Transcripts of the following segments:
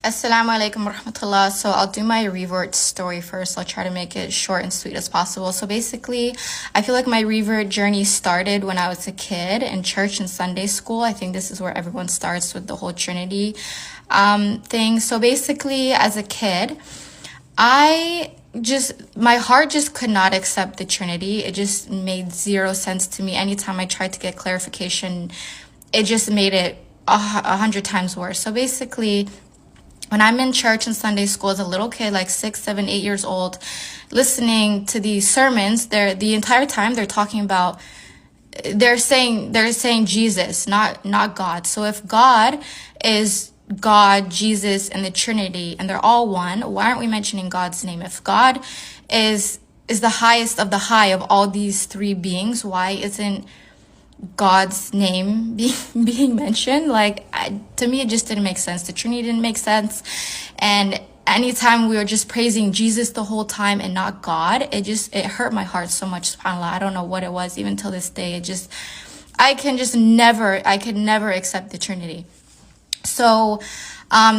Assalamu alaikum warahmatullah. So I'll do my revert story first. I'll try to make it short and sweet as possible. So basically, I feel like my revert journey started when I was a kid in church and Sunday school. I think this is where everyone starts with the whole Trinity thing. So basically, as a kid, my heart just could not accept the Trinity. It just made zero sense to me. Anytime I tried to get clarification, it just made it 100 times worse. So basically, when I'm in church and Sunday school as a little kid, like 6, 7, 8 years old, listening to these sermons, the entire time they're talking about, they're saying Jesus, not God. So if God is God, Jesus, and the Trinity, and they're all one, why aren't we mentioning God's name? If God is the highest of the high of all these three beings, why isn't God's name being mentioned? To me, it just didn't make sense. The Trinity didn't make sense. And anytime we were just praising Jesus the whole time and not God, it hurt my heart so much, subhanAllah. I don't know what it was, even till this day. I could never accept the Trinity. So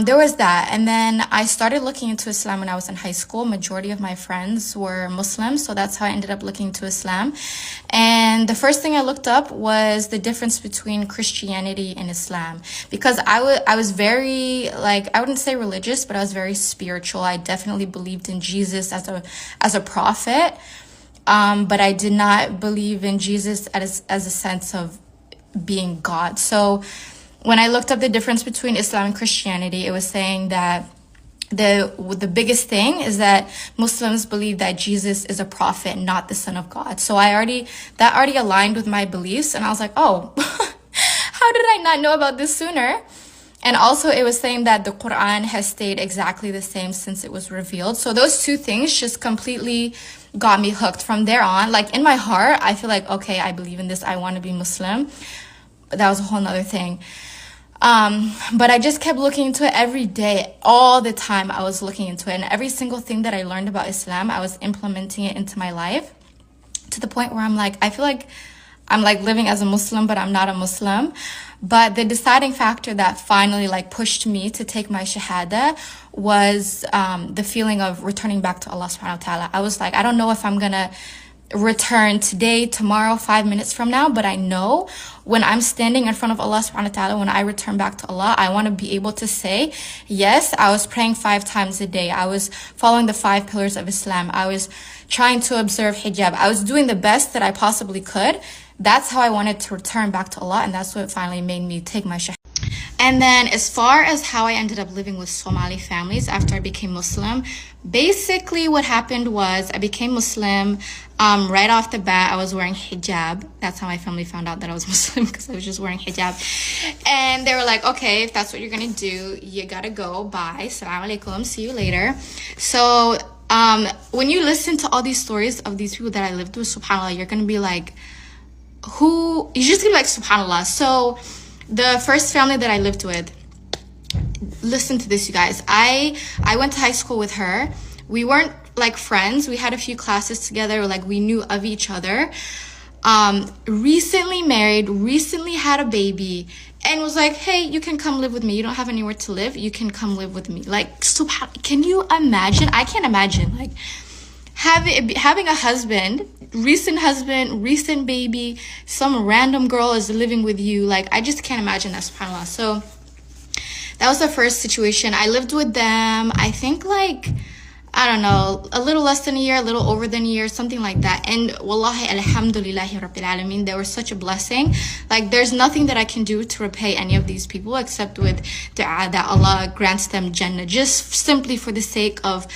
there was that. And then I started looking into Islam when I was in high school. Majority of my friends were Muslims, so that's how I ended up looking into Islam. And the first thing I looked up was the difference between Christianity and Islam, because I was very, I wouldn't say religious, but I was very spiritual. I definitely believed in Jesus as a prophet, but I did not believe in Jesus as a sense of being God. So when I looked up the difference between Islam and Christianity, it was saying that the biggest thing is that Muslims believe that Jesus is a prophet, not the son of God. So that already aligned with my beliefs, and I was like, oh, how did I not know about this sooner? And also it was saying that the Quran has stayed exactly the same since it was revealed. So those two things just completely got me hooked. From there on, in my heart, I feel like, okay, I believe in this, I want to be Muslim. But that was a whole nother thing. But I just kept looking into it every day, all the time I was looking into it. And every single thing that I learned about Islam, I was implementing it into my life, to the point where I feel like I'm living as a Muslim, but I'm not a Muslim. But the deciding factor that finally pushed me to take my shahada was the feeling of returning back to Allah subhanahu wa ta'ala. I was like, I don't know if I'm gonna return today, tomorrow, 5 minutes from now, but I know when I'm standing in front of Allah subhanahu wa ta'ala, when I return back to Allah, I want to be able to say, yes, I was praying 5 times a day, I was following the 5 pillars of Islam, I was trying to observe hijab, I was doing the best that I possibly could. That's how I wanted to return back to Allah, and that's what finally made me take my shahada. And then as far as how I ended up living with Somali families after I became Muslim, basically what happened was I became Muslim. Right off the bat, I was wearing hijab. That's how my family found out that I was Muslim, because I was just wearing hijab. And they were like, okay, if that's what you're going to do, you got to go. Bye. Assalamu alaikum. See you later. So when you listen to all these stories of these people that I lived with, subhanAllah, you're going to be like, you're just going to be like, subhanAllah. So the first family that I lived with, listen to this, you guys. I went to high school with her. We weren't friends. We had a few classes together. We knew of each other. Recently married, recently had a baby, and was like, hey, you can come live with me. You don't have anywhere to live. You can come live with me. Can you imagine? I can't imagine having a husband, recent baby, some random girl is living with you. I just can't imagine that, subhanAllah. So that was the first situation. I lived with them, I think I don't know, a little less than a year, a little over than a year, something like that. And wallahi, alhamdulillahi rabbil alameen, they were such a blessing. There's nothing that I can do to repay any of these people except with dua that Allah grants them Jannah, just simply for the sake of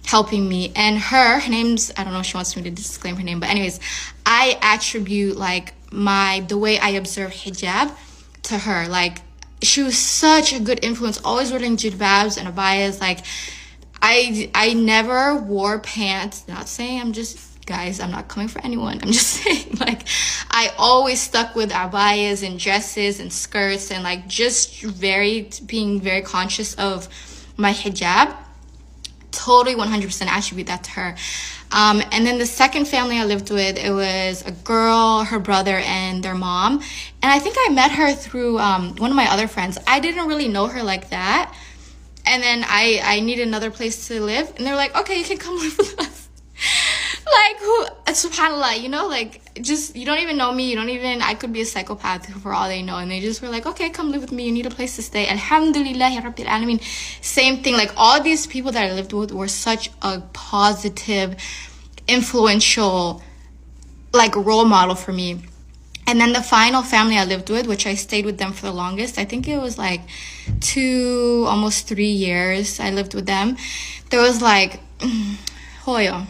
helping me. And her name's, I don't know if she wants me to disclaim her name, but anyways, I attribute the way I observe hijab to her. She was such a good influence, always wearing jilbabs and abayas. I never wore pants. Not saying guys, I'm not coming for anyone. I'm just saying, I always stuck with abayas and dresses and skirts, and being very conscious of my hijab. Totally 100% attribute that to her. And then the second family I lived with, it was a girl, her brother, and their mom. And I think I met her through one of my other friends. I didn't really know her like that. And then I needed another place to live. And they're like, okay, you can come live with us. Like, who, subhanAllah, you know, like, just, you don't even know me, I could be a psychopath for all they know, and they just were like, okay, come live with me, you need a place to stay. Alhamdulillahi Rabbil Alameen. Same thing, like, all these people that I lived with were such a positive, influential, like, role model for me. And then the final family I lived with, which I stayed with them for the longest, I think it was like 2, almost 3 years I lived with them. There was like, Hoya.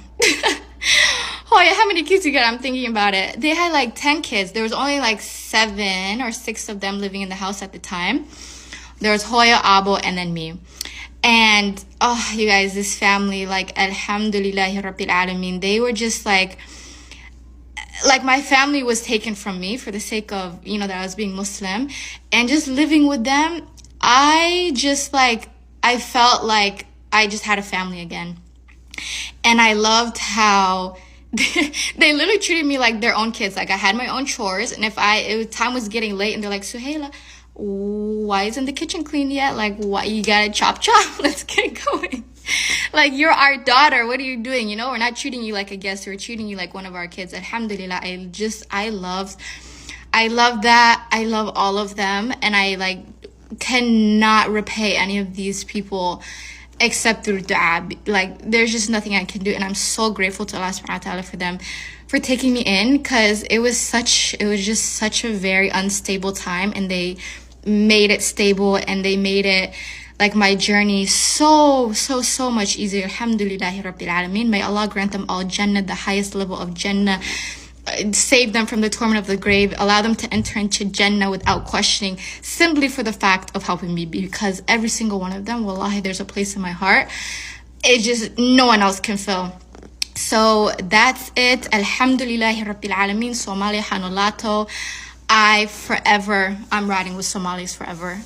Hoya, how many kids you got? I'm thinking about it. They had like 10 kids. There was only like 7 or 6 of them living in the house at the time. There was Hoya, Abo, and then me. And, oh, you guys, this family, like, alhamdulillahi rabbil alameen, they were just like my family was taken from me for the sake of, you know, that I was being Muslim. And just living with them, I felt like I just had a family again. And I loved how they literally treated me like their own kids. Like, I had my own chores, and if time was getting late, and they're like, Suhaila, why isn't the kitchen clean yet? Like, why you gotta chop? Let's get going. Like, you're our daughter. What are you doing? You know, we're not treating you like a guest. We're treating you like one of our kids. Alhamdulillah. I love that. I love all of them, and I like cannot repay any of these people except through dua. Like, there's just nothing I can do, and I'm so grateful to Allah subhanahu wa ta'ala for them for taking me in, because it was just such a very unstable time, and they made it stable, and they made it like my journey so much easier. Alhamdulillahi Rabbil Alameen. May Allah grant them all Jannah, the highest level of Jannah. Save them from the torment of the grave. Allow them to enter into Jannah without questioning, simply for the fact of helping me, because every single one of them, wallahi, there's a place in my heart. It just, no one else can fill. So that's it. Alhamdulillahi Rabbil Alameen. Somalia Hanulato. I'm riding with Somalis forever.